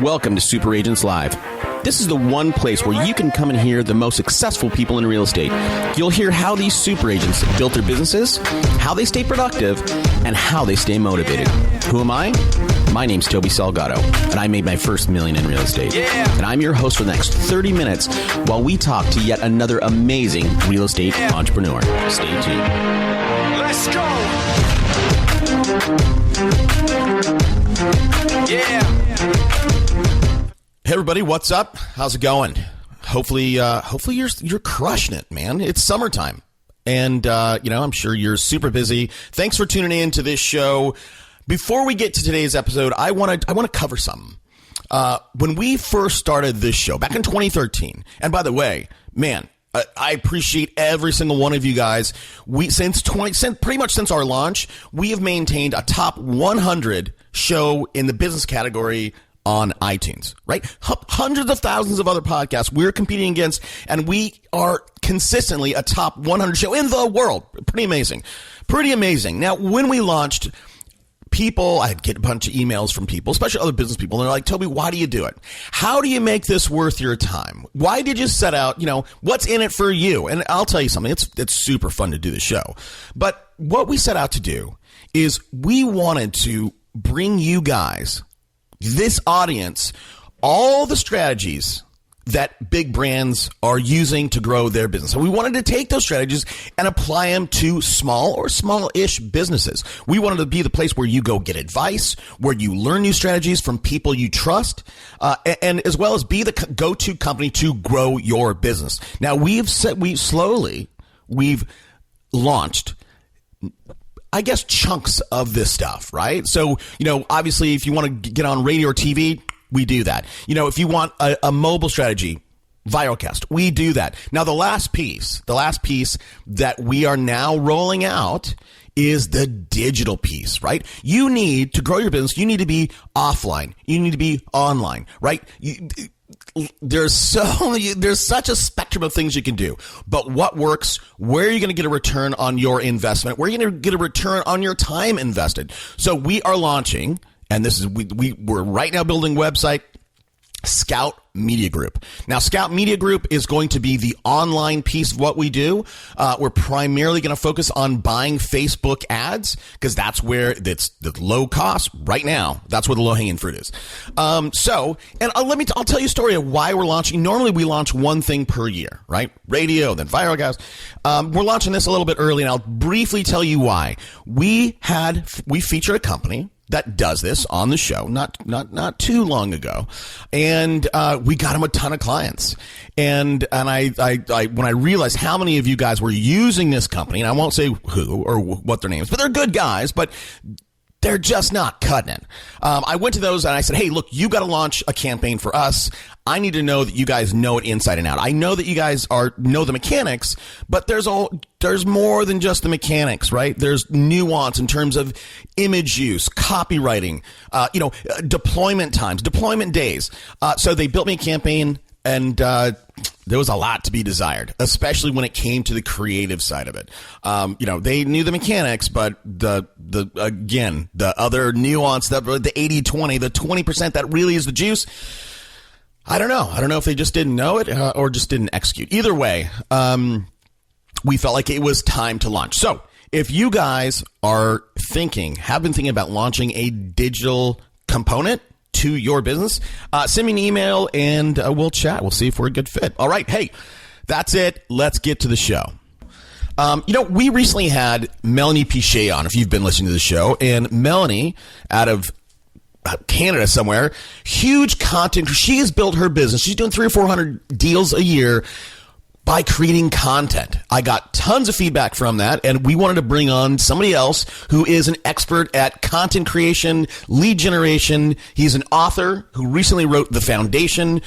Welcome to Super Agents Live. This is the one place where you can come and hear the most successful people in real estate. You'll hear how these super agents built their businesses, how they stay productive, and how they stay motivated. Who am I? My name's Toby Salgado, and I made my first $1 million in real estate. And I'm your host for the next 30 minutes while we talk to yet another amazing real estate entrepreneur. Stay tuned. Let's go! Yeah! Hey everybody, what's up? How's it going? Hopefully you're crushing it, man. It's summertime, and I'm sure you're super busy. Thanks for tuning in to this show. Before we get to today's episode, I want to cover something. When we first started this show back in 2013, and by the way, man, I appreciate every single one of you guys. Since pretty much since our launch, we have maintained a top 100 show in the business category on iTunes, right? Hundreds of thousands of other podcasts we're competing against, and we are consistently a top 100 show in the world. Pretty amazing. Pretty amazing. Now, when we launched, I'd get a bunch of emails from people, especially other business people, and they're like, Toby, why do you do it? How do you make this worth your time? Why did you set out, what's in it for you? And I'll tell you something, it's super fun to do the show. But what we set out to do is we wanted to bring you guys, this audience, all the strategies that big brands are using to grow their business. So we wanted to take those strategies and apply them to small or small-ish businesses. We wanted to be the place where you go get advice, where you learn new strategies from people you trust, and as well as be the go-to company to grow your business. Now, we've launched, I guess, chunks of this stuff, right? So, obviously, if you want to get on radio or TV, we do that. If you want a mobile strategy, Viralcast, we do that. Now, the last piece that we are now rolling out is the digital piece, right? You need to grow your business. You need to be offline. You need to be online, right? There's such a spectrum of things you can do, but what works? Where are you going to get a return on your investment? Where are you going to get a return on your time invested? So we are launching, and this is we're right now building a website, Scout Media Group. Now, Scout Media Group is going to be the online piece of what we do. We're primarily going to focus on buying Facebook ads because that's where it's the low cost right now. That's where the low hanging fruit is. I'll tell you a story of why we're launching. Normally, we launch one thing per year, right? Radio, then Viralcast. We're launching this a little bit early, and I'll briefly tell you why. We feature a company that does this on the show not too long ago, and we got him a ton of clients. And I when I realized how many of you guys were using this company, and I won't say who or what their names, but they're good guys, but they're just not cutting it. I went to those and I said, hey, look, you got to launch a campaign for us. I need to know that you guys know it inside and out. I know that you guys know the mechanics, but there's more than just the mechanics, right? There's nuance in terms of image use, copywriting, deployment times, deployment days. So they built me a campaign, and there was a lot to be desired, especially when it came to the creative side of it. They knew the mechanics, but the other nuance, the 80-20, the 20% that really is the juice, I don't know. I don't know if they just didn't know it or just didn't execute. Either way, we felt like it was time to launch. So if you guys have been thinking about launching a digital component to your business, send me an email and we'll chat. We'll see if we're a good fit. All right. Hey, that's it. Let's get to the show. We recently had Melanie Pichet on, if you've been listening to the show, and Melanie out of Canada somewhere, huge content. She has built her business. She's doing 300 or 400 deals a year by creating content. I got tons of feedback from that, and we wanted to bring on somebody else who is an expert at content creation, lead generation. He's an author who recently wrote The Foundation.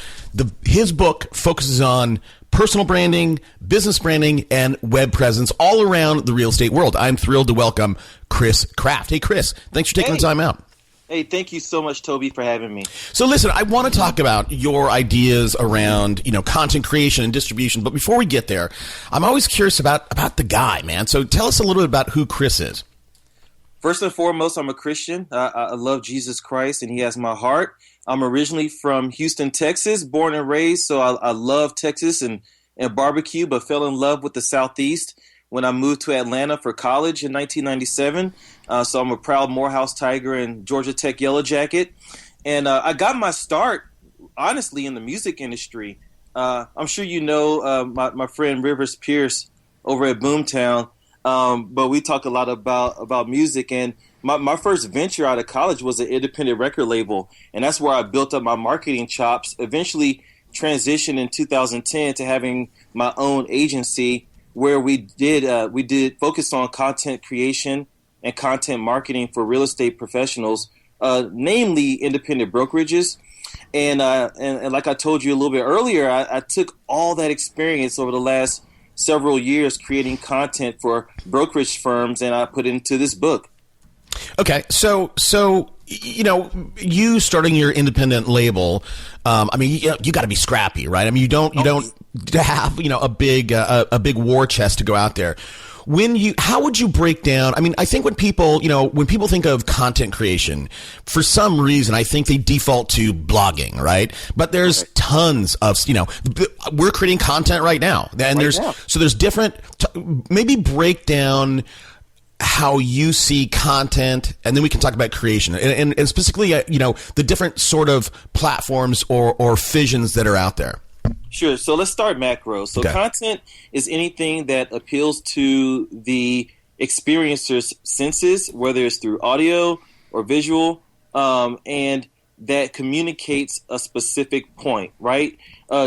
His book focuses on personal branding, business branding, and web presence all around the real estate world. I'm thrilled to welcome Chris Kraft. Hey, Chris, thanks for taking the time out. Hey, thank you so much, Toby, for having me. So listen, I want to talk about your ideas around, content creation and distribution. But before we get there, I'm always curious about the guy, man. So tell us a little bit about who Chris is. First and foremost, I'm a Christian. I love Jesus Christ, and he has my heart. I'm originally from Houston, Texas, born and raised, so I love Texas and barbecue, but fell in love with the Southeast when I moved to Atlanta for college in 1997. So I'm a proud Morehouse Tiger and Georgia Tech Yellow Jacket. And I got my start, honestly, in the music industry. I'm sure you know my friend Rivers Pierce over at Boomtown, but we talk a lot about music. And my first venture out of college was an independent record label, and that's where I built up my marketing chops, eventually transitioned in 2010 to having my own agency where we did focus on content creation and content marketing for real estate professionals, namely independent brokerages. And like I told you a little bit earlier, I took all that experience over the last several years creating content for brokerage firms, and I put it into this book. Okay, so you starting your independent label. You got to be scrappy, right? I mean, you don't have a big war chest to go out there. How would you break down? I mean, I think when people think of content creation, for some reason, I think they default to blogging, right? But there's tons of, we're creating content right now. And there's different, maybe break down how you see content, and then we can talk about creation and specifically, the different sort of platforms or fissions that are out there. Sure. So let's start macro. So content is anything that appeals to the experiencer's senses, whether it's through audio or visual, and that communicates a specific point, right?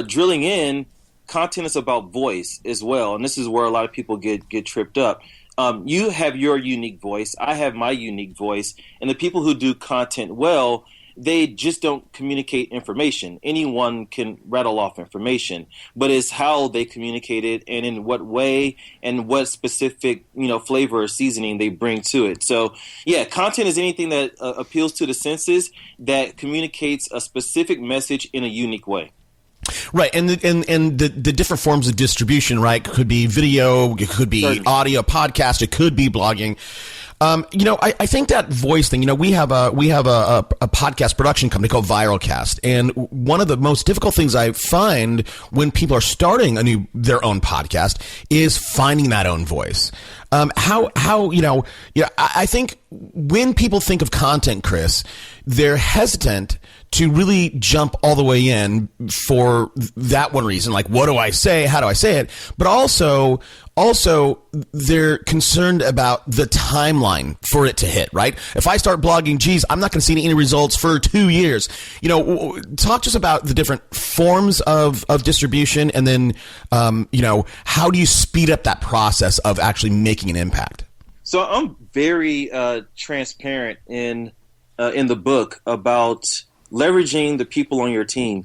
Drilling in, content is about voice as well. And this is where a lot of people get tripped up. You have your unique voice. I have my unique voice. And the people who do content well, they just don't communicate information. Anyone can rattle off information, but it's how they communicate it and in what way and what specific, flavor or seasoning they bring to it. So, yeah, content is anything that appeals to the senses, that communicates a specific message in a unique way. Right, and the different forms of distribution, right? Could be video, it could be audio, podcast, it could be blogging. I think that voice thing. We have a podcast production company called Viralcast, and one of the most difficult things I find when people are starting their own podcast is finding that own voice. I think when people think of content, Chris, they're hesitant to really jump all the way in for that one reason. Like, what do I say? How do I say it? But also they're concerned about the timeline for it to hit, right? If I start blogging, I'm not going to see any results for 2 years. Talk to us about the different forms of distribution, and then, how do you speed up that process of actually making an impact? So I'm very transparent in the book about leveraging the people on your team.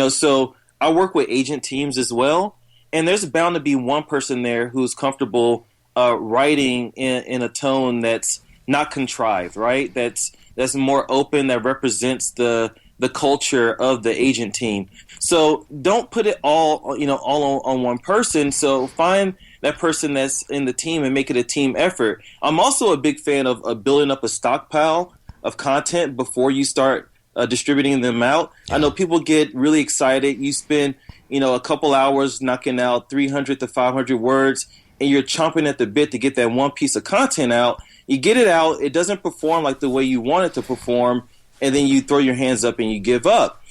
So I work with agent teams as well, and there's bound to be one person there who's comfortable writing in a tone that's not contrived, right? That's more open, that represents the culture of the agent team. So don't put it all on one person. So find that person that's in the team and make it a team effort. I'm also a big fan of building up a stockpile of content before you start distributing them out. Yeah. I know people get really excited. You spend, a couple hours knocking out 300 to 500 words, and you're chomping at the bit to get that one piece of content out. You get it out. It doesn't perform like the way you want it to perform, and then you throw your hands up and you give up.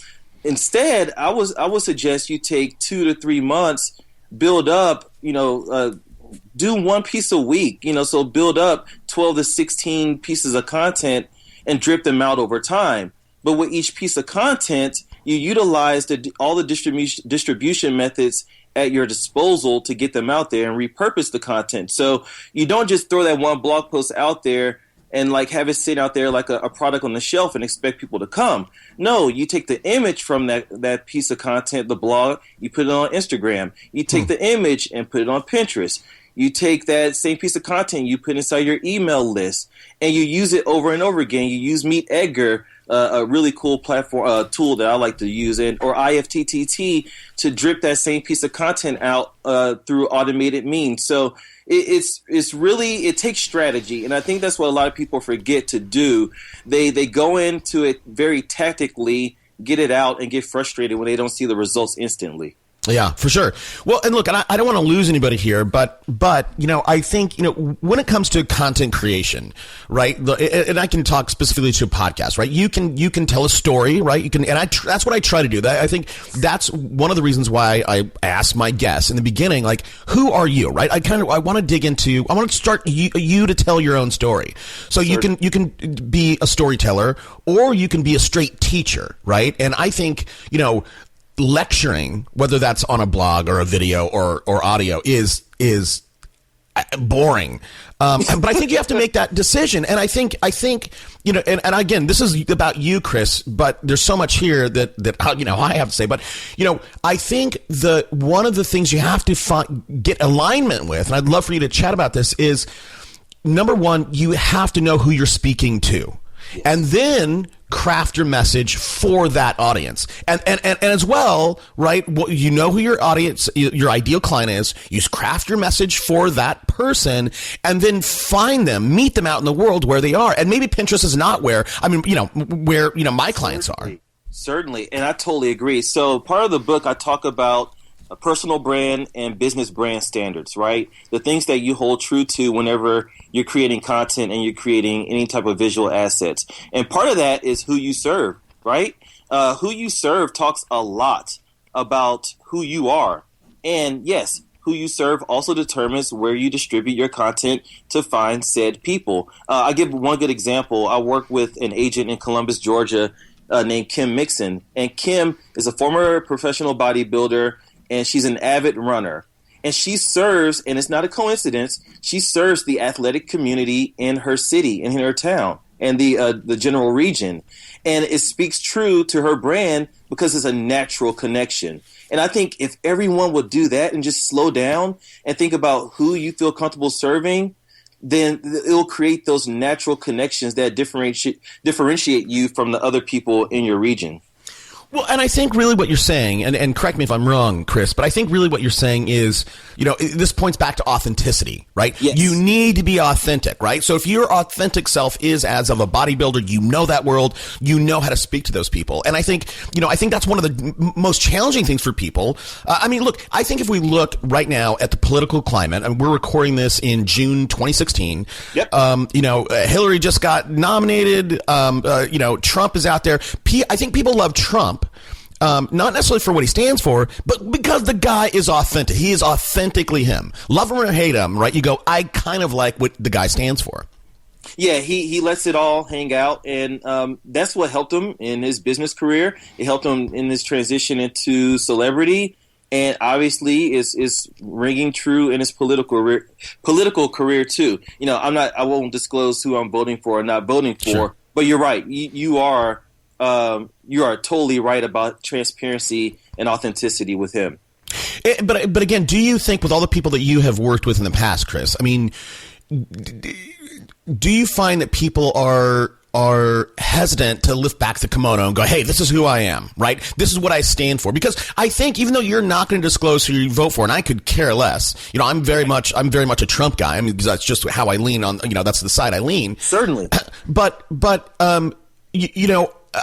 Instead, I would suggest you take 2 to 3 months, build up, do one piece a week, so build up 12 to 16 pieces of content and drip them out over time. But with each piece of content, you utilize all the distribution methods at your disposal to get them out there and repurpose the content. So you don't just throw that one blog post out there and have it sit out there like a product on the shelf and expect people to come. No, you take the image from that piece of content, the blog, you put it on Instagram. You take the image and put it on Pinterest. You take that same piece of content, you put inside your email list, and you use it over and over again. You use Meet Edgar a really cool platform tool that I like to use, or IFTTT to drip that same piece of content out through automated means. So it's really, it takes strategy, and I think that's what a lot of people forget to do. They go into it very tactically, get it out, and get frustrated when they don't see the results instantly. Yeah, for sure. Well, and look, and I don't want to lose anybody here, but I think when it comes to content creation, right? And I can talk specifically to a podcast, right? You can tell a story, right? You can, and that's what I try to do. I think that's one of the reasons why I asked my guests in the beginning, like, who are you, right? I want to dig into. I want to start you to tell your own story. So you can be a storyteller, or you can be a straight teacher, right? And I think lecturing, whether that's on a blog or a video or audio, is boring. But I think you have to make that decision. And I think and again, this is about you, Chris, but there's so much here that I have to say. But I think one of the things you have to get alignment with, and I'd love for you to chat about this, is number one, you have to know who you're speaking to. And then craft your message for that audience. And as well, right, you know who your audience, your ideal client is. You craft your message for that person, and then find them, meet them out in the world where they are. And maybe Pinterest is not where my clients are. Certainly, and I totally agree. So part of the book, I talk about a personal brand and business brand standards, right? The things that you hold true to whenever you're creating content and you're creating any type of visual assets. And part of that is who you serve, right? Who you serve talks a lot about who you are. And yes, who you serve also determines where you distribute your content to find said people. I give one good example. I work with an agent in Columbus, Georgia, named Kim Mixon. And Kim is a former professional bodybuilder, and she's an avid runner. And she serves, and it's not a coincidence, she serves the athletic community in her city, in her town, and the general region. And it speaks true to her brand because it's a natural connection. And I think if everyone would do that and just slow down and think about who you feel comfortable serving, then it will create those natural connections that differentiate you from the other people in your region. Well, and I think really what you're saying, and correct me if I'm wrong, Chris, but I think really what you're saying is, this points back to authenticity, right? Yes. You need to be authentic, right? So if your authentic self is as of a bodybuilder, you know that world, you know how to speak to those people. And I think that's one of the most challenging things for people. Look, I think if we look right now at the political climate, and we're recording this in June 2016, yep. Hillary just got nominated, Trump is out there. I think people love Trump. Not necessarily for what he stands for, but because the guy is authentic. He is authentically him. Love him or hate him, right? You go, I kind of like what the guy stands for. Yeah, he lets it all hang out, and that's what helped him in his business career. It helped him in his transition into celebrity, and obviously is ringing true in his political career too. I won't disclose who I'm voting for or not voting for, sure. But you're right. You are totally right about transparency and authenticity with him. But again, do you think with all the people that you have worked with in the past, Chris, do you find that people are hesitant to lift back the kimono and go, hey, this is who I am, right? This is what I stand for. Because I think even though you're not going to disclose who you vote for, and I could care less, I'm very much a Trump guy. Because that's just how I lean on, that's the side I lean. Certainly. But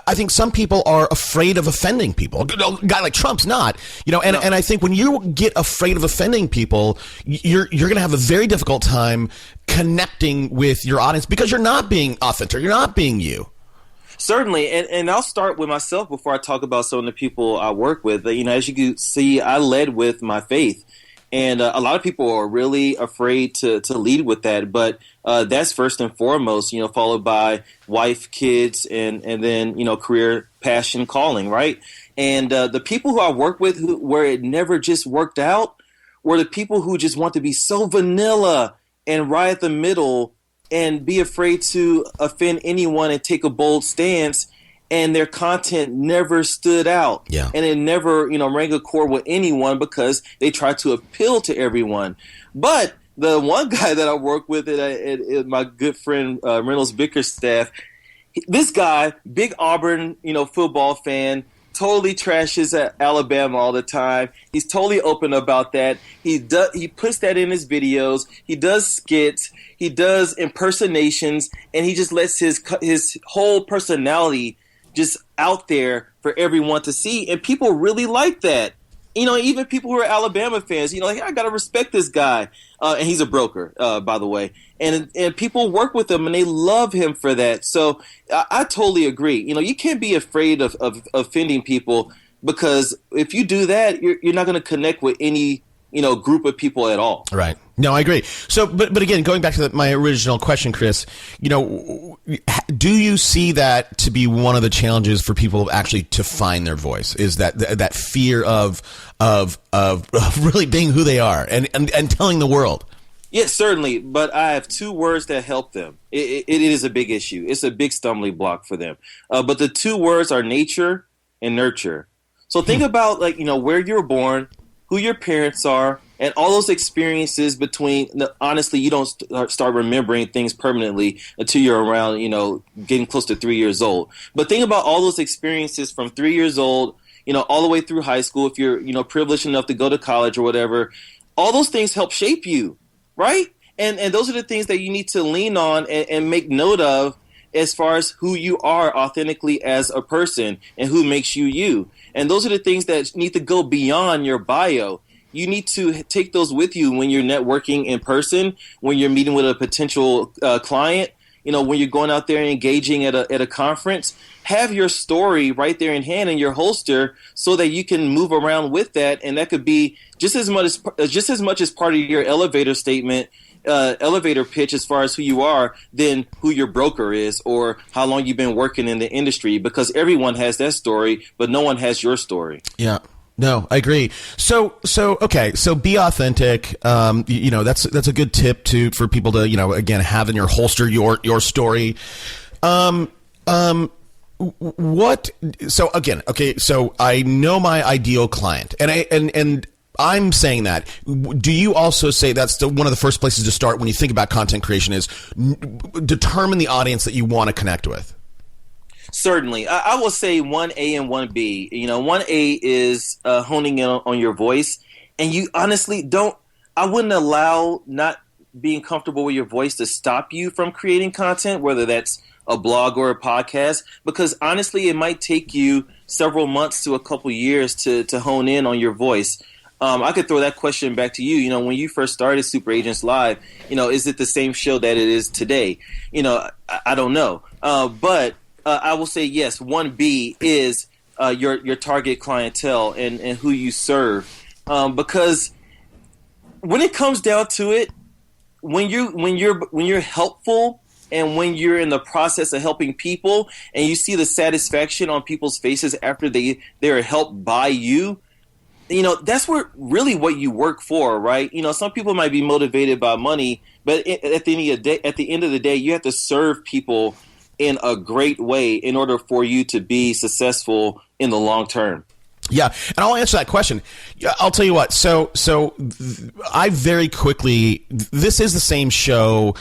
I think some people are afraid of offending people. A guy like Trump's not, and I think when you get afraid of offending people, you're going to have a very difficult time connecting with your audience because you're not being authentic. You're not being you. Certainly. And I'll start with myself before I talk about some of the people I work with. As you can see, I led with my faith. And a lot of people are really afraid to lead with that. But that's first and foremost, followed by wife, kids, and then, career, passion, calling, right? And the people who I work with where it never just worked out were the people who just want to be so vanilla and right at the middle and be afraid to offend anyone and take a bold stance. And their content never stood out. Yeah. And it never, rang a chord with anyone because they tried to appeal to everyone. But the one guy that I work with at my good friend Reynolds Bickerstaff, This guy, big Auburn, football fan, totally trashes at Alabama all the time. He's totally open about that. He puts that in his videos. He does skits. He does impersonations, and he just lets his whole personality just out there for everyone to see. And people really like that. Even people who are Alabama fans, like, I got to respect this guy. And he's a broker, by the way. And people work with him, and they love him for that. So I totally agree. You can't be afraid of offending people, because if you do that, you're not going to connect with any group of people at all. Right. No, I agree. So, but again, going back to my original question, Chris, do you see that to be one of the challenges for people actually to find their voice? Is that fear of really being who they are and telling the world? Yes, certainly. But I have two words that help them. It is a big issue. It's a big stumbling block for them. But the two words are nature and nurture. So think about where you were born, who your parents are, and all those experiences between. Honestly, you don't start remembering things permanently until you're around, getting close to 3 years old. But think about all those experiences from 3 years old, all the way through high school. If you're, privileged enough to go to college or whatever, all those things help shape you, right? And those are the things that you need to lean on and make note of, as far as who you are authentically as a person and who makes you you. And those are the things that need to go beyond your bio. You need to take those with you when you're networking in person, when you're meeting with a potential client, when you're going out there and engaging at a conference. Have your story right there in hand in your holster so that you can move around with that. And that could be just as much as part of your elevator statement, elevator pitch, as far as who you are, than who your broker is or how long you've been working in the industry, because everyone has that story, but no one has your story. Yeah. No, I agree. So okay. So be authentic. That's a good tip for people to, again, have in your holster your story. What? So again, okay. So I know my ideal client, and I'm saying that. Do you also say that's one of the first places to start when you think about content creation is determine the audience that you want to connect with? Certainly. I will say 1A and 1B. 1A is honing in on your voice. And you honestly I wouldn't allow not being comfortable with your voice to stop you from creating content, whether that's a blog or a podcast, because honestly, it might take you several months to a couple years to hone in on your voice. I could throw that question back to you. When you first started Super Agents Live, is it the same show that it is today? I don't know. But I will say yes. 1B is your target clientele and who you serve, because when it comes down to it, when you're helpful and when you're in the process of helping people and you see the satisfaction on people's faces after they are helped by you, that's what you work for, right? Some people might be motivated by money, but at the end of the day, you have to serve people in a great way in order for you to be successful in the long term. Yeah, and I'll answer that question. I'll tell you what. So I very quickly. This is the same show.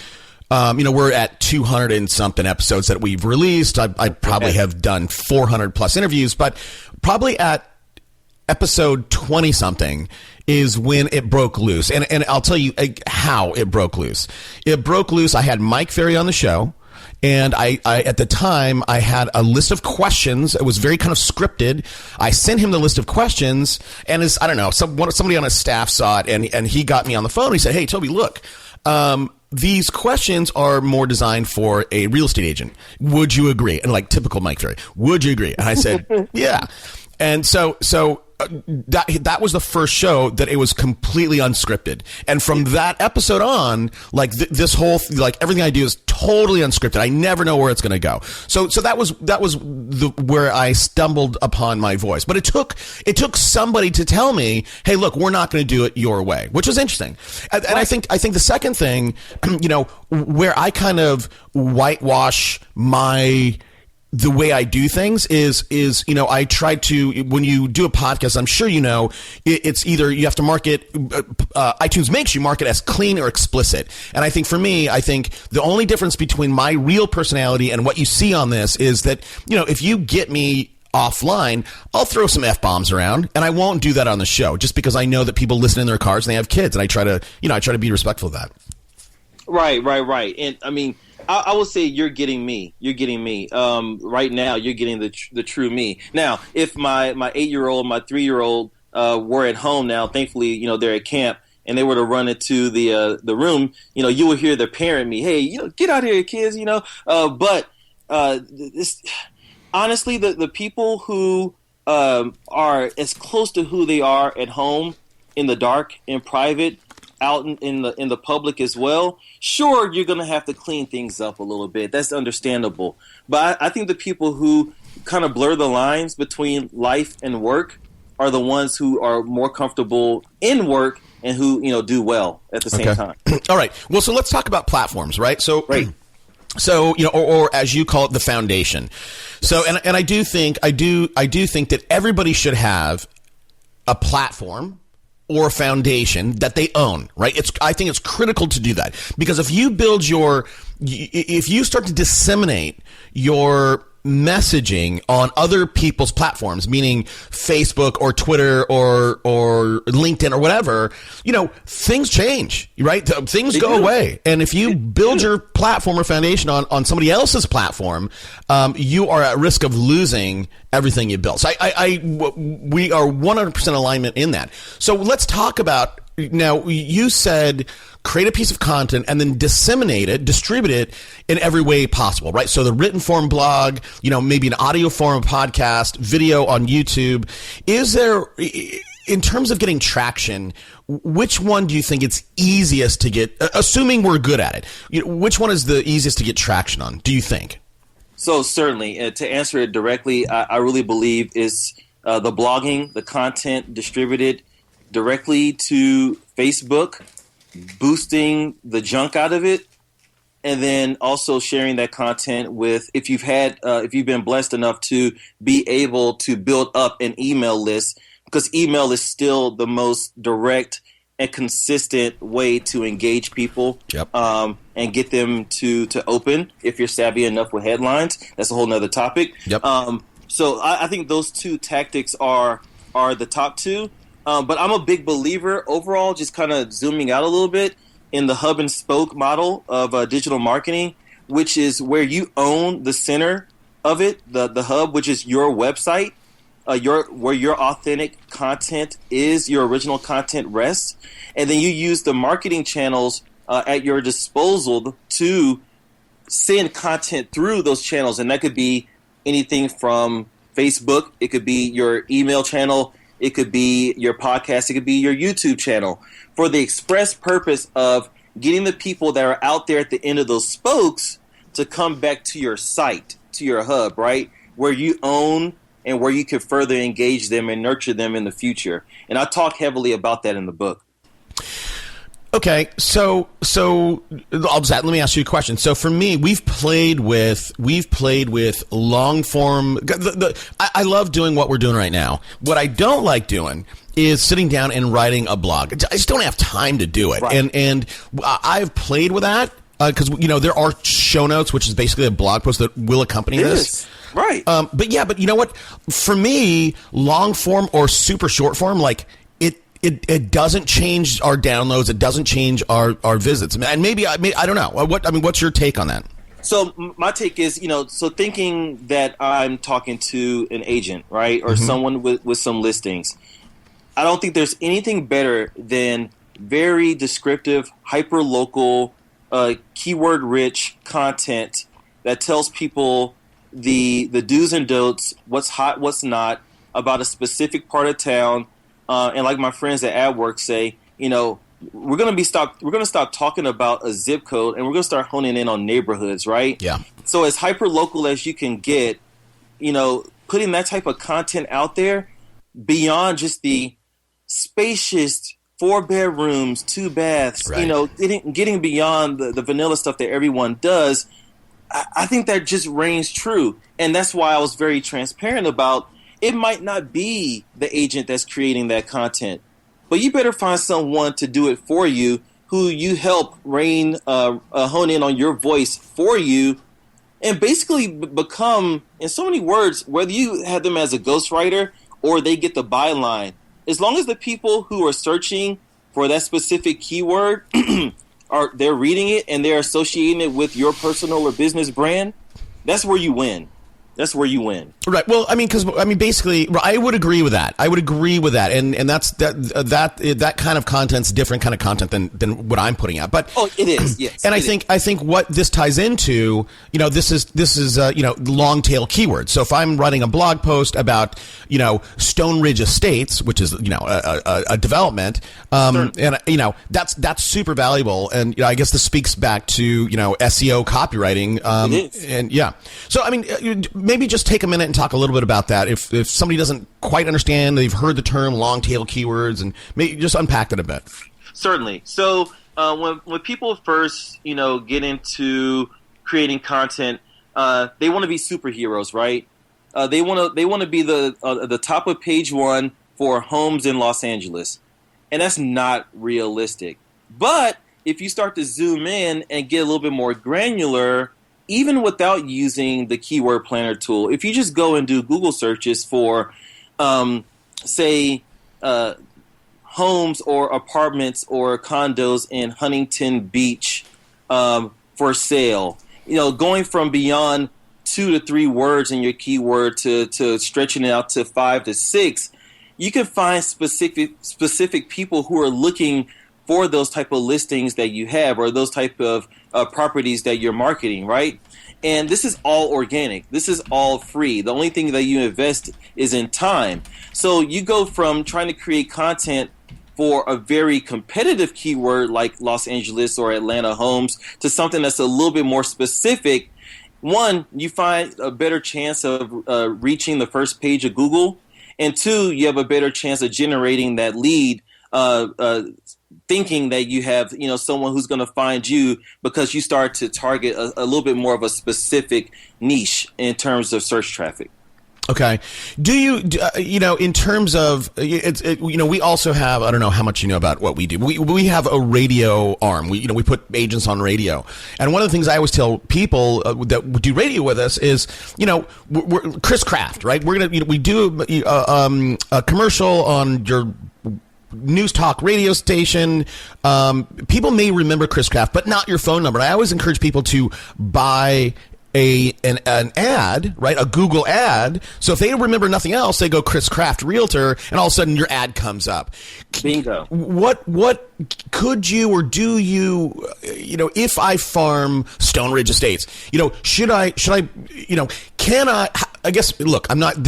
We're at 200 and something episodes that we've released. I probably have done 400 plus interviews, but probably at episode 20 something is when it broke loose. And I'll tell you how it broke loose. It broke loose. I had Mike Ferry on the show. And I at the time, I had a list of questions. It was very kind of scripted. I sent him the list of questions, and somebody on his staff saw it, and he got me on the phone. He said, "Hey, Toby, look, these questions are more designed for a real estate agent. Would you agree?" And like typical Mike Ferry, would you agree? And I said, "Yeah." And so that was the first show that it was completely unscripted. And from that episode on, like this whole, like everything I do is totally unscripted. I never know where it's going to go. So that was where I stumbled upon my voice. But it took somebody to tell me, "Hey, look, we're not going to do it your way," which was interesting. And I think the second thing, where I kind of whitewash the way I do things is, I try to, when you do a podcast, I'm sure it's either you have to market, iTunes makes you market as clean or explicit. And I think for me, the only difference between my real personality and what you see on this is that, if you get me offline, I'll throw some F-bombs around, and I won't do that on the show just because I know that people listen in their cars and they have kids, and I try to be respectful of that. Right. And I mean, I would say you're getting me. Right now, you're getting the true me. Now, if my 8-year-old, my 3-year-old were at home now, thankfully, they're at camp, and they were to run into the room, you will hear their parent me, hey, get out of here, kids, But honestly, the people who are as close to who they are at home, in the dark, in private, out in the public as well, sure, you're going to have to clean things up a little bit. That's understandable. But I think the people who kind of blur the lines between life and work are the ones who are more comfortable in work and who, do well at the same time. All right. Well, so let's talk about platforms, right? So, right. So, or as you call it, the foundation. So, and I do think that everybody should have a platform or a foundation that they own, right? I think it's critical to do that, because if you start to disseminate your messaging on other people's platforms, meaning Facebook or Twitter or LinkedIn or whatever, things change, right? Things go away. And if you build your platform or foundation on somebody else's platform, you are at risk of losing everything you built. So we are 100% alignment in that. So let's talk about, now you said create a piece of content and then disseminate it, distribute it in every way possible, right? So the written form blog, maybe an audio form podcast, video on YouTube. Is there, in terms of getting traction, which one do you think it's easiest to get, assuming we're good at it, which one is the easiest to get traction on, do you think? So certainly, to answer it directly, I really believe is the blogging, the content distributed directly to Facebook, boosting the junk out of it, and then also sharing that content with, if you've been blessed enough to be able to build up an email list, because email is still the most direct and consistent way to engage people. Yep. And get them to open if you're savvy enough with headlines. That's a whole nother topic. Yep. So I think those two tactics are the top two. But I'm a big believer overall, just kind of zooming out a little bit, in the hub and spoke model of digital marketing, which is where you own the center of it, the hub, which is your website, where your authentic content is, your original content rests, and then you use the marketing channels at your disposal to send content through those channels. And that could be anything from Facebook, it could be your email channel, it could be your podcast, it could be your YouTube channel, for the express purpose of getting the people that are out there at the end of those spokes to come back to your site, to your hub, right? Where you own and where you can further engage them and nurture them in the future. And I talk heavily about that in the book. Okay, so let me ask you a question. So for me, we've played with long form. I love doing what we're doing right now. What I don't like doing is sitting down and writing a blog. I just don't have time to do it. Right. And I've played with that because there are show notes, which is basically a blog post that will accompany this. Right. But you know what? For me, long form or super short form, like. It doesn't change our downloads. It doesn't change our visits. And maybe I don't know. What's your take on that? So my take is, so thinking that I'm talking to an agent, right, or someone with some listings, I don't think there's anything better than very descriptive, hyper-local, keyword-rich content that tells people the do's and don'ts, what's hot, what's not, about a specific part of town. And like my friends at AdWorks say, we're going to stop talking about a zip code, and we're going to start honing in on neighborhoods, right? Yeah. So as hyper local as you can get, putting that type of content out there beyond just the spacious 4 bedrooms, 2 baths, right. Getting beyond the vanilla stuff that everyone does, I think that just reigns true. And that's why I was very transparent about it might not be the agent that's creating that content, but you better find someone to do it for you, who you help hone in on your voice for you, and basically become, in so many words, whether you have them as a ghostwriter or they get the byline, as long as the people who are searching for that specific keyword they're reading it and they're associating it with your personal or business brand, that's where you win. That's where you win. Right. Well, basically, I would agree with that. And that's that kind of content's different kind of content than what I'm putting out. But it is. Yes. And I think what this ties into, this is long tail keywords. So if I'm writing a blog post about, Stone Ridge Estates, which is, a development, and that's super valuable. And I guess this speaks back to, SEO copywriting. It is. And yeah. So maybe just take a minute and talk a little bit about that. If somebody doesn't quite understand, they've heard the term long tail keywords, and maybe just unpack that a bit. Certainly. So when people first, get into creating content, they want to be superheroes, right? They want to be the top of page one for homes in Los Angeles, and that's not realistic. But if you start to zoom in and get a little bit more granular, even without using the keyword planner tool, if you just go and do Google searches for, say, homes or apartments or condos in Huntington Beach for sale, going from beyond 2 to 3 words in your keyword to stretching it out to 5 to 6, you can find specific people who are looking for those type of listings that you have, or those type of properties that you're marketing, right? And this is all organic. This is all free. The only thing that you invest is in time. So you go from trying to create content for a very competitive keyword like Los Angeles or Atlanta homes to something that's a little bit more specific. One, you find a better chance of reaching the first page of Google. And two, you have a better chance of generating that lead, thinking that you have, someone who's going to find you because you start to target a little bit more of a specific niche in terms of search traffic. Okay. Do you, in terms of, we also have, I don't know how much you know about what we do. We have a radio arm. We put agents on radio. And one of the things I always tell people that do radio with us is, we're Chris Kraft, right? We do a commercial on your news talk radio station. People may remember Chris Kraft, but not your phone number. I always encourage people to buy an ad, right? A Google ad. So if they remember nothing else, they go Chris Kraft Realtor, and all of a sudden your ad comes up. Bingo. What could you, or do you, if I farm Stone Ridge Estates, should I, can I guess, look, I'm not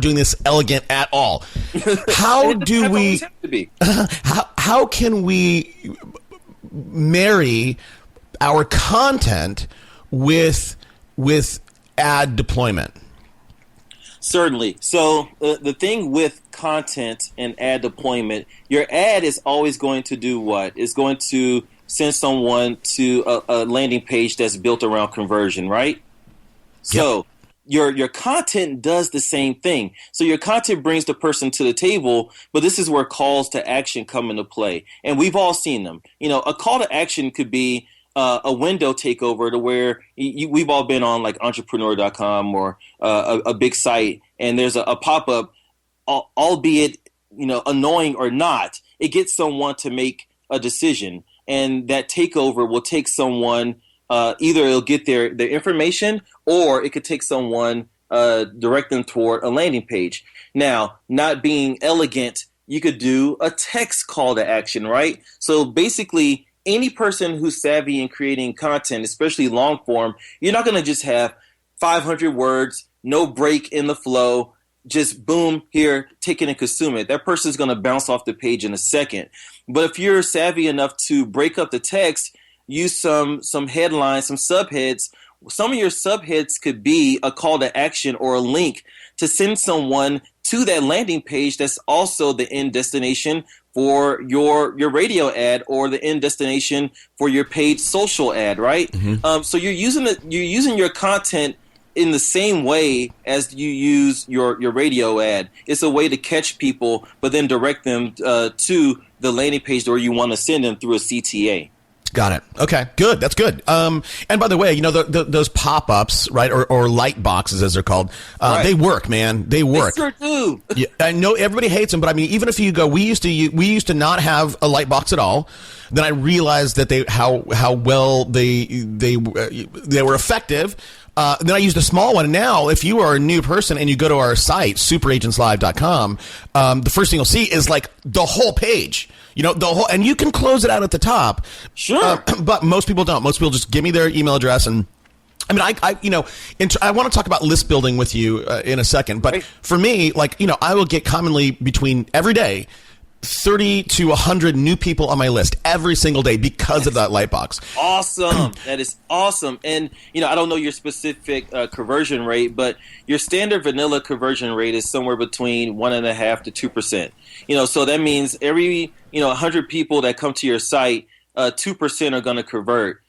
doing this elegant at all. How do we, how can we marry our content with ad deployment? Certainly. So the thing with content and ad deployment, your ad is always going to do what? It's going to send someone to a landing page that's built around conversion, right? So your content does the same thing. So your content brings the person to the table, but this is where calls to action come into play. And we've all seen them. A call to action could be a window takeover to where we've all been on like entrepreneur.com or a big site, and there's a pop-up, albeit annoying or not, it gets someone to make a decision, and that takeover will take someone, either it'll get their information, or it could take someone, direct them toward a landing page. Now, not being elegant, you could do a text call to action, right? So basically, any person who's savvy in creating content, especially long form, you're not going to just have 500 words, no break in the flow, just boom, here, take it and consume it. That person's going to bounce off the page in a second. But if you're savvy enough to break up the text, use some headlines, some subheads. Some of your subheads could be a call to action or a link to send someone to that landing page that's also the end destination for your radio ad or the end destination for your paid social ad, right? So you're using your content in the same way as you use your radio ad. It's a way to catch people, but then direct them to the landing page where you want to send them through a CTA. Got it. Okay, good. That's good. And by the way, those pop-ups, right, or light boxes as they're called, Right. They work, man. They work. They sure do. Yeah, I know everybody hates them, but I mean, even if you go, we used to not have a light box at all. Then I realized that how well they were effective. Then I used a small one. And now, if you are a new person and you go to our site, superagentslive.com, the first thing you'll see is like the whole page. The whole, and you can close it out at the top. Sure. But most people don't. Most people just give me their email address and. I mean, I want to talk about list building with you in a second, but for me, I will get commonly between every day 30 to 100 new people on my list every single day because of that light box. Awesome. That is awesome. And, I don't know your specific conversion rate, but your standard vanilla conversion rate is somewhere between 1.5% to 2%. So that means every, 100 people that come to your site, 2% are going to convert.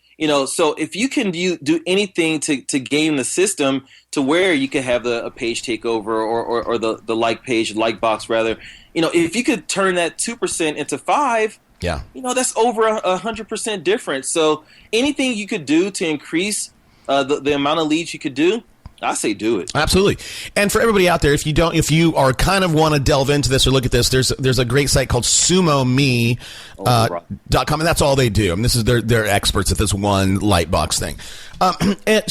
So if you can do anything to game the system to where you can have a page takeover or the like page, like box rather, if you could turn that 2% into 5%, yeah, that's over 100% difference. So anything you could do to increase the amount of leads you could do, I say do it. Absolutely. And for everybody out there, if you are kind of want to delve into this or look at this, there's a great site called SumoMe.com, and that's all they do. I mean, this is they're experts at this one light box thing. And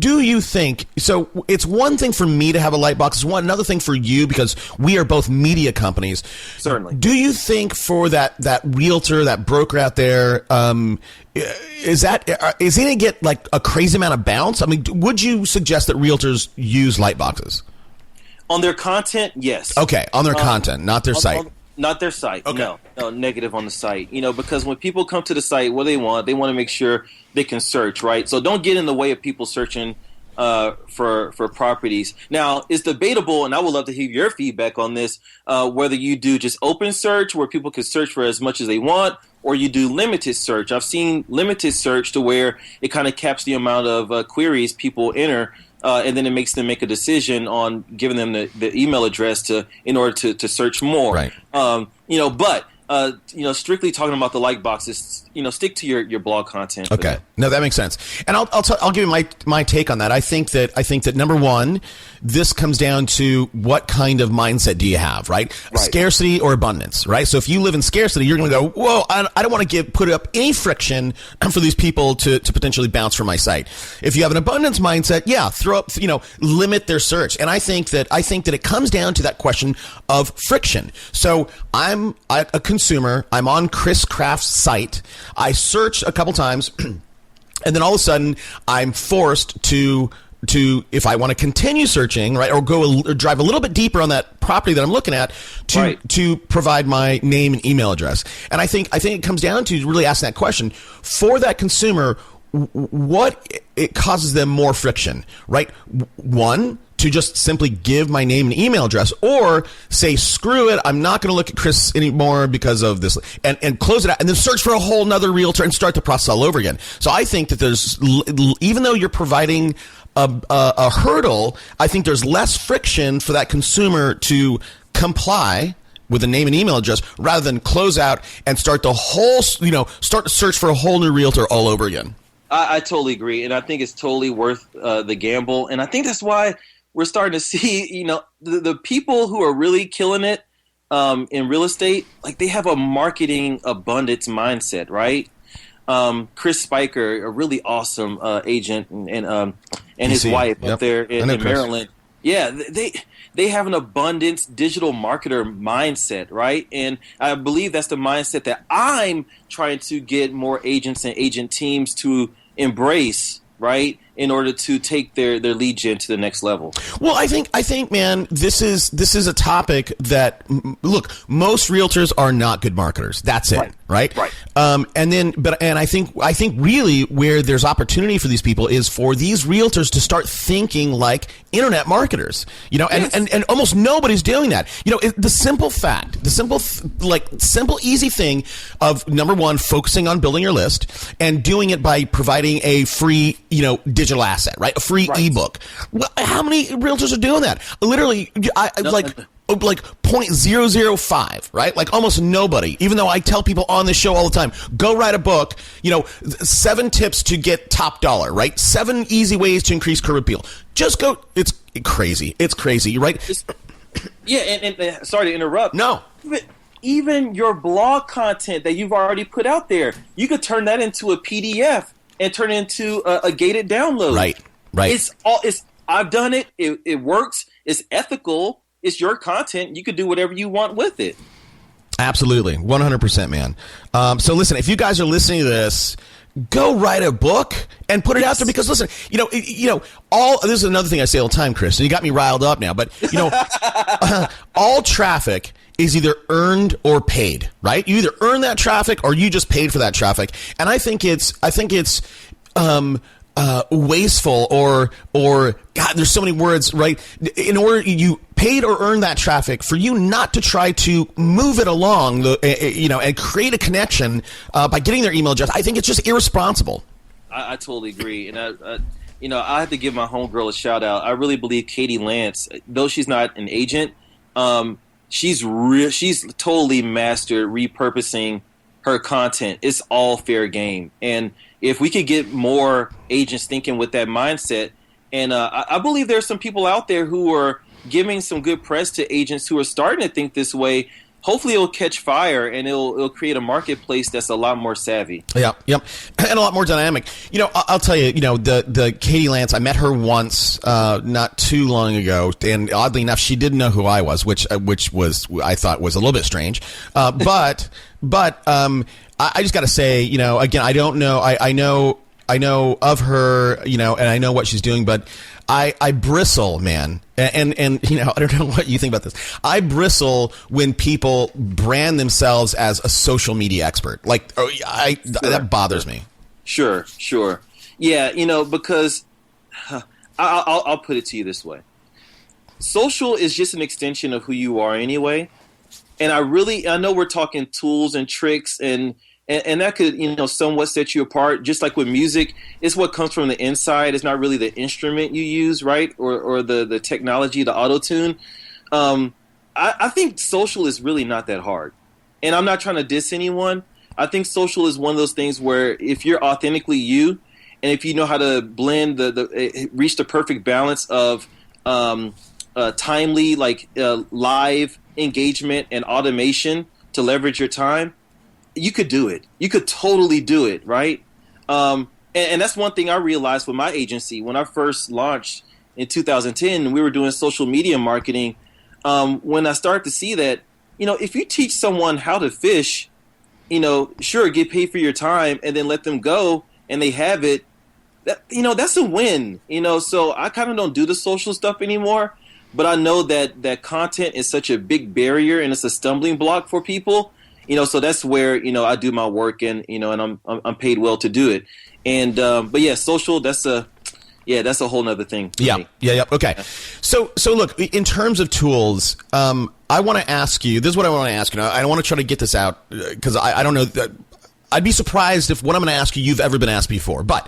do you think so? It's one thing for me to have a light box. It's another thing for you because we are both media companies. Certainly. Do you think for that realtor, that broker out there, is he going to get like a crazy amount of bounce? I mean, would you suggest that realtors use light boxes on their content? Yes. Okay, on their content, not their site. Not their site. Okay. No, negative on the site. Because when people come to the site, what they want to make sure they can search, right? So don't get in the way of people searching for properties. Now, it's debatable, and I would love to hear your feedback on this, whether you do just open search where people can search for as much as they want, or you do limited search. I've seen limited search to where it kind of caps the amount of queries people enter, and then it makes them make a decision on giving them the email address in order to search more. Right. But strictly talking about the like boxes, stick to your blog content. Okay, no, that makes sense. And I'll give you my take on that. I think that number one, this comes down to what kind of mindset do you have, right? Scarcity or abundance, right? So if you live in scarcity, you're going to go, whoa, I don't want to put up any friction for these people to potentially bounce from my site. If you have an abundance mindset, yeah, throw up, limit their search. And I think that it comes down to that question of friction. So I'm a consumer. I'm on Chris Craft's site. I search a couple times, and then all of a sudden, I'm forced to if I want to continue searching, right, or drive a little bit deeper on that property that I'm looking at, to provide my name and email address. And I think it comes down to really asking that question for that consumer. What it causes them more friction, right? One, to just simply give my name and email address, or say, screw it, I'm not going to look at Chris anymore because of this, and close it out, and then search for a whole nother realtor and start the process all over again. So I think that even though you're providing a hurdle, I think there's less friction for that consumer to comply with a name and email address rather than close out and start the whole, start to search for a whole new realtor all over again. I totally agree, and I think it's totally worth the gamble, and I think that's why we're starting to see, the people who are really killing it in real estate, like they have a marketing abundance mindset, right? Chris Spiker, a really awesome agent, and his wife up there in Maryland. Yeah, they have an abundance digital marketer mindset, right? And I believe that's the mindset that I'm trying to get more agents and agent teams to embrace, right? in order to take their lead gen to the next level. Well, I think, man, this is a topic that, look, most realtors are not good marketers. That's it, right? Right. And I think really where there's opportunity for these people is for these realtors to start thinking like internet marketers, and almost nobody's doing that. The simple easy thing of, number one, focusing on building your list and doing it by providing a free, digital asset, right? A free ebook. Well, how many realtors are doing that? Literally, like 0.005, right? Like almost nobody, even though I tell people on this show all the time, go write a book, 7 tips to get top dollar, right? 7 easy ways to increase curb appeal. Just go. It's crazy, right? And sorry to interrupt. No. Even your blog content that you've already put out there, you could turn that into a PDF and turn it into a gated download. Right. I've done it. It works. It's ethical. It's your content. You could do whatever you want with it. Absolutely. 100%, man. So listen, if you guys are listening to this, go write a book and put it out there, because listen, this is another thing I say all the time, Chris, and you got me riled up now, but all traffic is either earned or paid, right? You either earn that traffic or you just paid for that traffic. And I think it's wasteful or God, there's so many words, right? In order you paid or earned that traffic, for you not to try to move it along, and create a connection by getting their email address, I think it's just irresponsible. I totally agree, and I have to give my homegirl a shout out. I really believe Katie Lance, though she's not an agent, she's totally mastered repurposing her content. It's all fair game, and if we could get more agents thinking with that mindset, and I believe there's some people out there who are giving some good press to agents who are starting to think this way. Hopefully it'll catch fire and it'll create a marketplace that's a lot more savvy. Yep. And a lot more dynamic. I'll tell you, the Katie Lance, I met her once not too long ago, and oddly enough, she didn't know who I was, which was, I thought, was a little bit strange. But I just got to say, again, I don't know. I know of her, and I know what she's doing, but I bristle, man. And I don't know what you think about this. I bristle when people brand themselves as a social media expert. Like, that bothers me. Sure. Yeah, because I'll put it to you this way. Social is just an extension of who you are anyway. And I know we're talking tools and tricks and that could, somewhat set you apart. Just like with music, it's what comes from the inside. It's not really the instrument you use, right? Or the technology, the auto-tune. I think social is really not that hard. And I'm not trying to diss anyone. I think social is one of those things where if you're authentically you, and if you know how to blend reach the perfect balance of timely, live engagement and automation to leverage your time, you could do it. You could totally do it, right? And that's one thing I realized with my agency. When I first launched in 2010, we were doing social media marketing. When I started to see that, if you teach someone how to fish, sure, get paid for your time and then let them go and they have it, that's a win. So I kind of don't do the social stuff anymore. But I know that content is such a big barrier and it's a stumbling block for people. So that's where, I do my work and, and I'm paid well to do it. And, but yeah, social, that's a whole nother thing. Yeah. Okay. So look, in terms of tools, I want to ask you, this is what I want to ask you. I want to try to get this out because I don't know. I'd be surprised if what I'm going to ask you've ever been asked before. But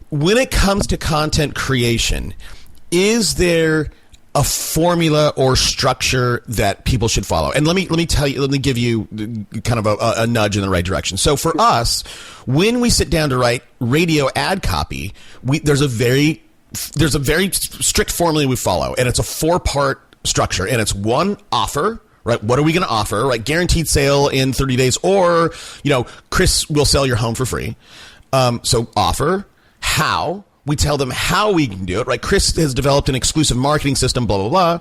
when it comes to content creation, is there a formula or structure that people should follow? And let me give you kind of a nudge in the right direction. So for us, when we sit down to write radio ad copy, there's a very strict formula we follow, and it's a 4-part structure, and it's 1, offer. Right? What are we going to offer? Right? Guaranteed sale in 30 days, or Chris will sell your home for free. So offer. How? We tell them how we can do it, right? Chris has developed an exclusive marketing system, blah, blah, blah.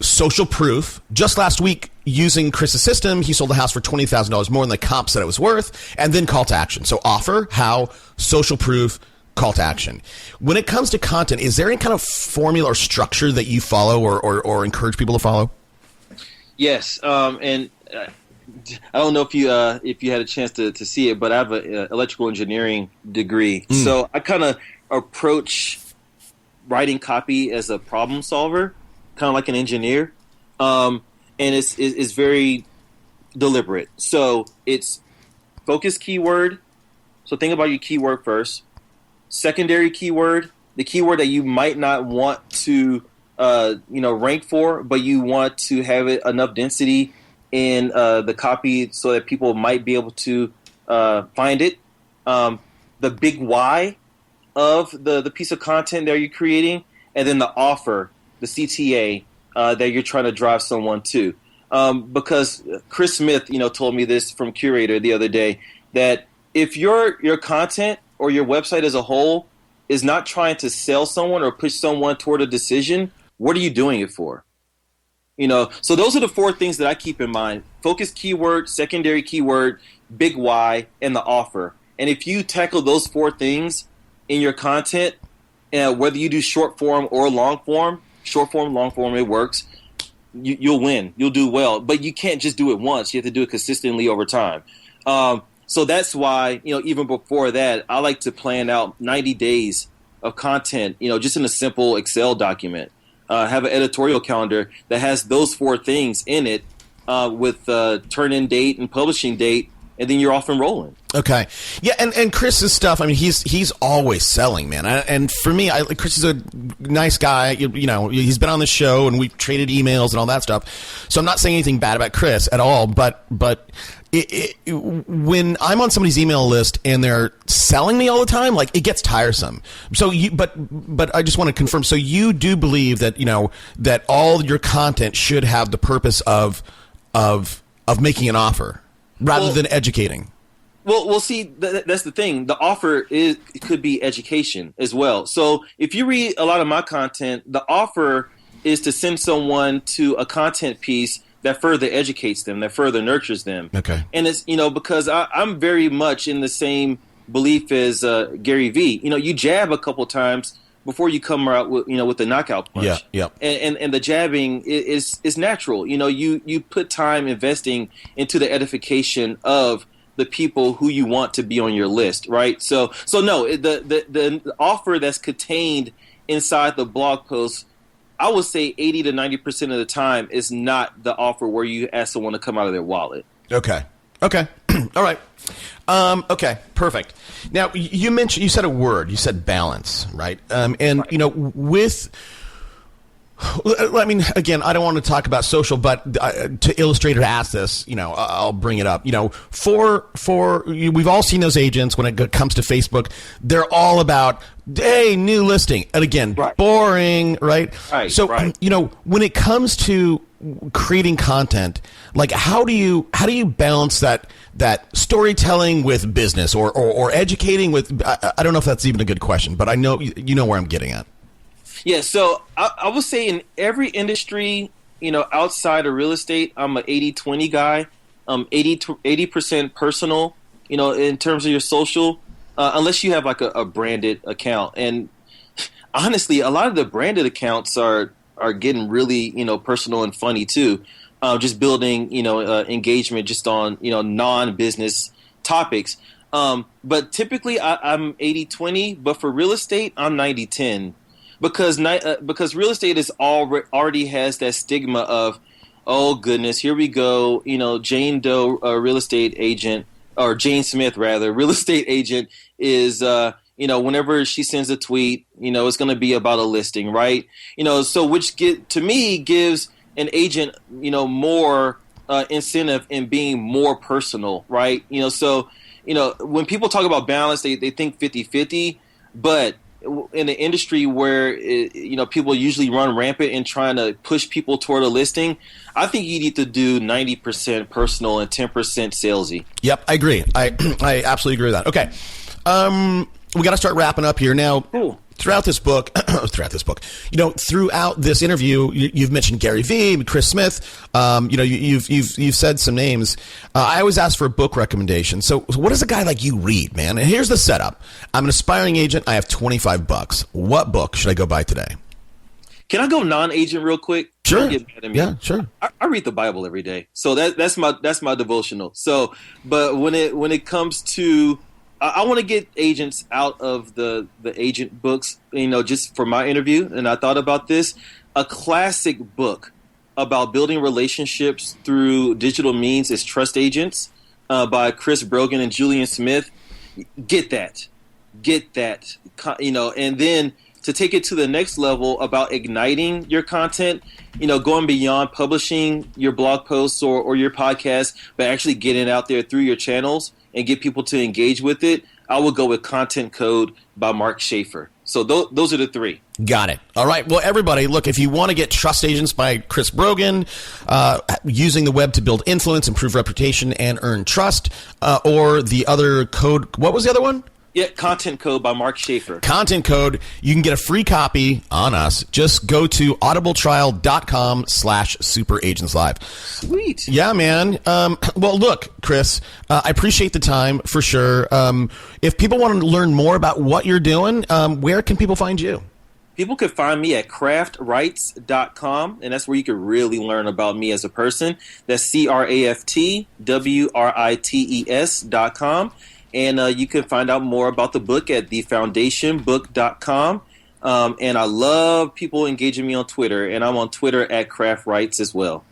Social proof. Just last week, using Chris's system, he sold the house for $20,000 more than the comp said it was worth. And then call to action. So offer, how, social proof, call to action. When it comes to content, is there any kind of formula or structure that you follow or encourage people to follow? Yes, and I don't know if you had a chance to see it, but I have an electrical engineering degree, so I kind of approach writing copy as a problem solver, kind of like an engineer, and it's very deliberate. So it's focus keyword. So think about your keyword first. Secondary keyword, the keyword that you might not want to rank for, but you want to have it enough density in the copy so that people might be able to find it. The big why of the piece of content that you're creating, and then the offer, the CTA that you're trying to drive someone to. Because Chris Smith, told me this from Curator the other day, that if your content or your website as a whole is not trying to sell someone or push someone toward a decision, what are you doing it for? So those are the 4 things that I keep in mind: focus keyword, secondary keyword, big why, and the offer. And if you tackle those 4 things in your content, whether you do short form or long form, long form, it works. You'll win. You'll do well. But you can't just do it once. You have to do it consistently over time. So that's why, even before that, I like to plan out 90 days of content, just in a simple Excel document. Have an editorial calendar that has those 4 things in it with turn-in date and publishing date, and then you're off and rolling. Okay. Yeah, and Chris's stuff, I mean, he's always selling, man. And for me, Chris is a nice guy. He's been on the show, and we've traded emails and all that stuff. So I'm not saying anything bad about Chris at all, but when I'm on somebody's email list and they're selling me all the time, like, it gets tiresome. So but I just want to confirm. So you do believe that, that all your content should have the purpose of making an offer rather than educating. Well, see, that's the thing. The offer could be education as well. So if you read a lot of my content, the offer is to send someone to a content piece that further educates them, that further nurtures them. Okay. And it's, because I'm very much in the same belief as Gary Vee. You jab a couple times before you come out with the knockout punch. Yeah. And the jabbing is natural. You put time investing into the edification of the people who you want to be on your list, right? So no, the offer that's contained inside the blog post, I would say 80 to 90% of the time is not the offer where you ask someone to come out of their wallet. Okay. All right. Okay, perfect. Now, you said a word. You said balance, right? I mean, again, I don't want to talk about social, but to illustrate or ask this, I'll bring it up. We've all seen those agents when it comes to Facebook. They're all about, hey, new listing, and again, boring, right? So, when it comes to creating content, like, how do you balance that storytelling with business or educating with? I don't know if that's even a good question, but I know you know where I'm getting at. Yeah, so I would say in every industry, outside of real estate, I'm an 80-20 guy. 80% personal, in terms of your social, unless you have like a branded account. And honestly, a lot of the branded accounts are getting really, personal and funny too. Just building, engagement just on, non-business topics. But typically I'm 80-20, but for real estate, I'm 90-10. Because real estate is already has that stigma of, oh goodness, here we go, Jane Doe, real estate agent, or Jane Smith rather, real estate agent is, whenever she sends a tweet, it's going to be about a listing, right? So which to me gives an agent, more incentive in being more personal, right? So when people talk about balance, they think 50-50, but in an industry where people usually run rampant in trying to push people toward a listing, I think you need to do 90% personal and 10% salesy. Yep, I agree. I absolutely agree with that. Okay, we got to start wrapping up here now. Cool. throughout this book, throughout this interview, you've mentioned Gary Vee, Chris Smith. You've said some names. I always ask for a book recommendation. So what does a guy like you read, man? And here's the setup. I'm an aspiring agent. I have $25. What book should I go buy today? Can I go non-agent real quick? Sure. Don't get mad at me. Yeah, sure. I read the Bible every day, so that's my devotional. So, but when it comes to, I want to get agents out of the agent books, just for my interview. And I thought about this, a classic book about building relationships through digital means is Trust Agents by Chris Brogan and Julian Smith. Get that, and then to take it to the next level about igniting your content, going beyond publishing your blog posts or your podcast, but actually getting it out there through your channels and get people to engage with it, I will go with Content Code by Mark Schaefer. So those are the three. Got it. All right. Well, everybody, look, if you want to get Trust Agents by Chris Brogan, using the web to build influence, improve reputation, and earn trust, or the other code, what was the other one? Yeah, Content Code by Mark Schaefer. Content Code. You can get a free copy on us. Just go to audibletrial.com/superagentslive. Sweet. Yeah, man. Well, look, Chris, I appreciate the time for sure. If people want to learn more about what you're doing, where can people find you? People can find me at craftwrites.com, and that's where you can really learn about me as a person. That's craftwrites.com. And you can find out more about the book at thefoundationbook.com. And I love people engaging me on Twitter, and I'm on Twitter at craftwrites as well.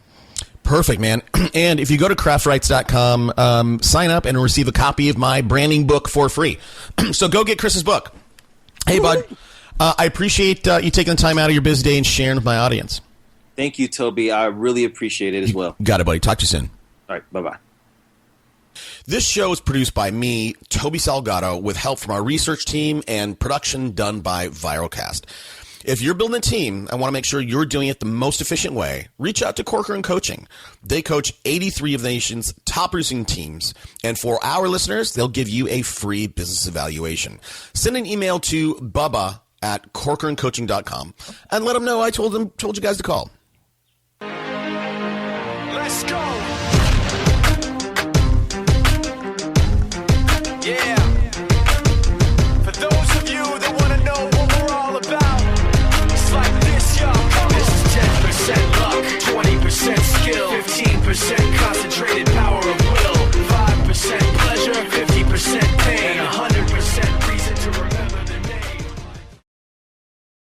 Perfect, man. And if you go to craftwrites.com, sign up and receive a copy of my branding book for free. So go get Chris's book. Hey, bud, I appreciate you taking the time out of your busy day and sharing with my audience. Thank you, Toby. I really appreciate it as well. Got it, buddy. Talk to you soon. All right. Bye-bye. This show is produced by me, Toby Salgado, with help from our research team and production done by Viralcast. If you're building a team and want to make sure you're doing it the most efficient way, reach out to Corcoran Coaching. They coach 83 of the nation's top producing teams. And for our listeners, they'll give you a free business evaluation. Send an email to bubba@corcorancoaching.com and let them know I told you guys to call.